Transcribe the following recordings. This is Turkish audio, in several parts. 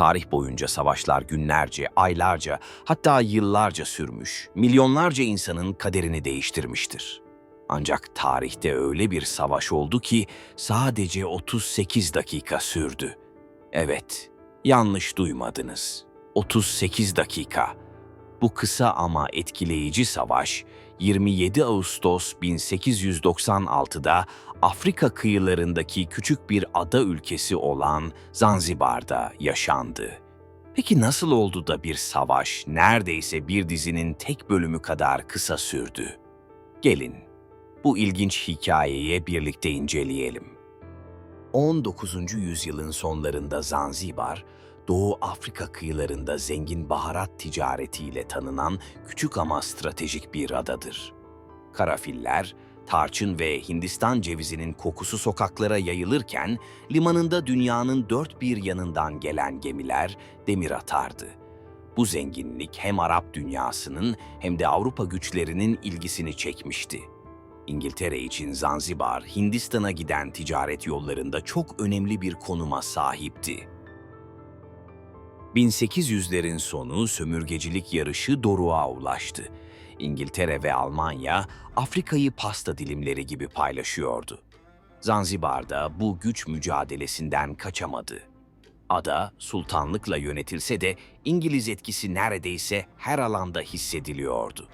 Tarih boyunca savaşlar günlerce, aylarca, hatta yıllarca sürmüş, milyonlarca insanın kaderini değiştirmiştir. Ancak tarihte öyle bir savaş oldu ki sadece 38 dakika sürdü. Evet, yanlış duymadınız. 38 dakika. Bu kısa ama etkileyici savaş 27 Ağustos 1896'da Afrika kıyılarındaki küçük bir ada ülkesi olan Zanzibar'da yaşandı. Peki nasıl oldu da bir savaş neredeyse bir dizinin tek bölümü kadar kısa sürdü? Gelin, bu ilginç hikayeyi birlikte inceleyelim. 19. yüzyılın sonlarında Zanzibar, Doğu Afrika kıyılarında zengin baharat ticaretiyle tanınan küçük ama stratejik bir adadır. Karafiller, tarçın ve Hindistan cevizinin kokusu sokaklara yayılırken, limanında dünyanın dört bir yanından gelen gemiler demir atardı. Bu zenginlik hem Arap dünyasının hem de Avrupa güçlerinin ilgisini çekmişti. İngiltere için Zanzibar, Hindistan'a giden ticaret yollarında çok önemli bir konuma sahipti. 1800'lerin sonu sömürgecilik yarışı doruğa ulaştı. İngiltere ve Almanya Afrika'yı pasta dilimleri gibi paylaşıyordu. Zanzibar'da bu güç mücadelesinden kaçamadı. Ada sultanlıkla yönetilse de İngiliz etkisi neredeyse her alanda hissediliyordu.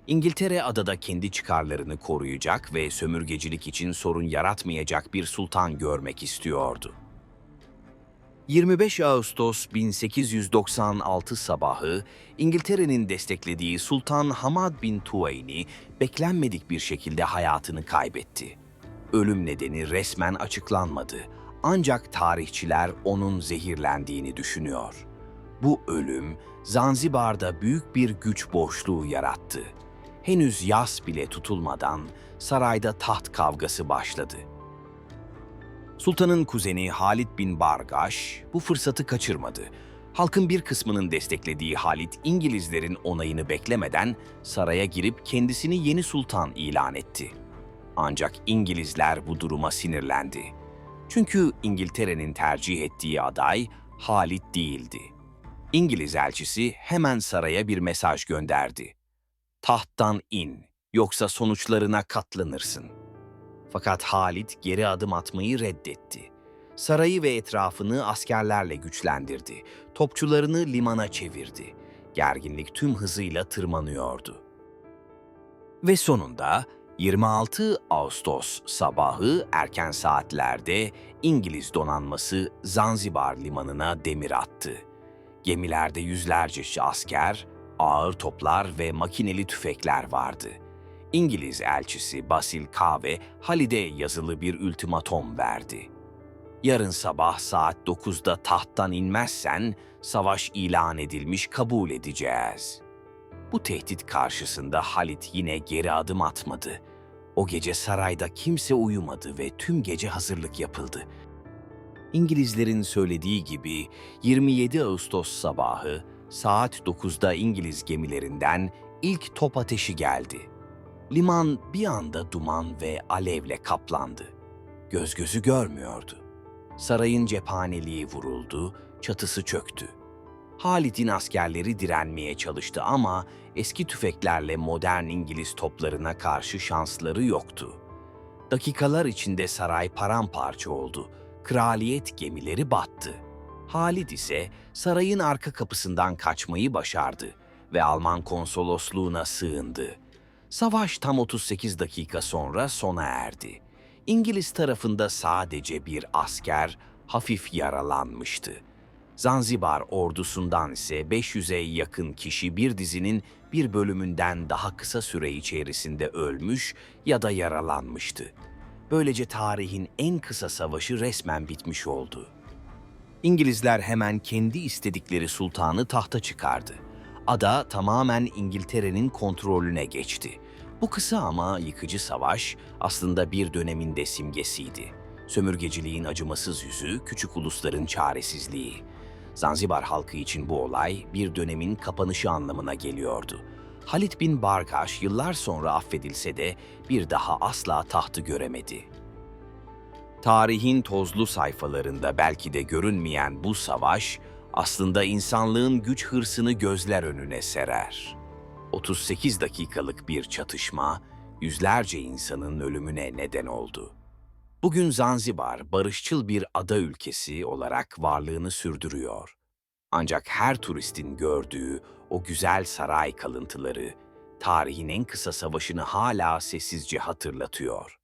İngiltere adada kendi çıkarlarını koruyacak ve sömürgecilik için sorun yaratmayacak bir sultan görmek istiyordu. 25 Ağustos 1896 sabahı İngiltere'nin desteklediği Sultan Hamad bin Tuvaini beklenmedik bir şekilde hayatını kaybetti. Ölüm nedeni resmen açıklanmadı, ancak tarihçiler onun zehirlendiğini düşünüyor. Bu ölüm Zanzibar'da büyük bir güç boşluğu yarattı. Henüz yas bile tutulmadan sarayda taht kavgası başladı. Sultanın kuzeni Halid bin Bargaş bu fırsatı kaçırmadı. Halkın bir kısmının desteklediği Halid, İngilizlerin onayını beklemeden saraya girip kendisini yeni sultan ilan etti. Ancak İngilizler bu duruma sinirlendi. Çünkü İngiltere'nin tercih ettiği aday Halid değildi. İngiliz elçisi hemen saraya bir mesaj gönderdi. "Tahttan in, yoksa sonuçlarına katlanırsın." Fakat Halid geri adım atmayı reddetti. Sarayı ve etrafını askerlerle güçlendirdi. Topçularını limana çevirdi. Gerginlik tüm hızıyla tırmanıyordu. Ve sonunda 26 Ağustos sabahı erken saatlerde İngiliz donanması Zanzibar limanına demir attı. Gemilerde yüzlerce asker, ağır toplar ve makineli tüfekler vardı. İngiliz elçisi Basil Kahve, Halid'e yazılı bir ultimatom verdi. "Yarın sabah saat 9'da tahttan inmezsen savaş ilan edilmiş kabul edeceğiz." Bu tehdit karşısında Halid yine geri adım atmadı. O gece sarayda kimse uyumadı ve tüm gece hazırlık yapıldı. İngilizlerin söylediği gibi 27 Ağustos sabahı saat 9'da İngiliz gemilerinden ilk top ateşi geldi. Liman bir anda duman ve alevle kaplandı. Göz gözü görmüyordu. Sarayın cephaneliği vuruldu, çatısı çöktü. Halid'in askerleri direnmeye çalıştı ama eski tüfeklerle modern İngiliz toplarına karşı şansları yoktu. Dakikalar içinde saray paramparça oldu. Kraliyet gemileri battı. Halid ise sarayın arka kapısından kaçmayı başardı ve Alman konsolosluğuna sığındı. Savaş tam 38 dakika sonra sona erdi. İngiliz tarafında sadece bir asker hafif yaralanmıştı. Zanzibar ordusundan ise 500'e yakın kişi bir dizinin bir bölümünden daha kısa süre içerisinde ölmüş ya da yaralanmıştı. Böylece tarihin en kısa savaşı resmen bitmiş oldu. İngilizler hemen kendi istedikleri sultanı tahta çıkardı. Ada tamamen İngiltere'nin kontrolüne geçti. Bu kısa ama yıkıcı savaş aslında bir dönemin de simgesiydi. Sömürgeciliğin acımasız yüzü, küçük ulusların çaresizliği. Zanzibar halkı için bu olay bir dönemin kapanışı anlamına geliyordu. Halid bin Bargaş yıllar sonra affedilse de bir daha asla tahtı göremedi. Tarihin tozlu sayfalarında belki de görünmeyen bu savaş aslında insanlığın güç hırsını gözler önüne serer. 38 dakikalık bir çatışma yüzlerce insanın ölümüne neden oldu. Bugün Zanzibar barışçıl bir ada ülkesi olarak varlığını sürdürüyor. Ancak her turistin gördüğü o güzel saray kalıntıları tarihin en kısa savaşını hala sessizce hatırlatıyor.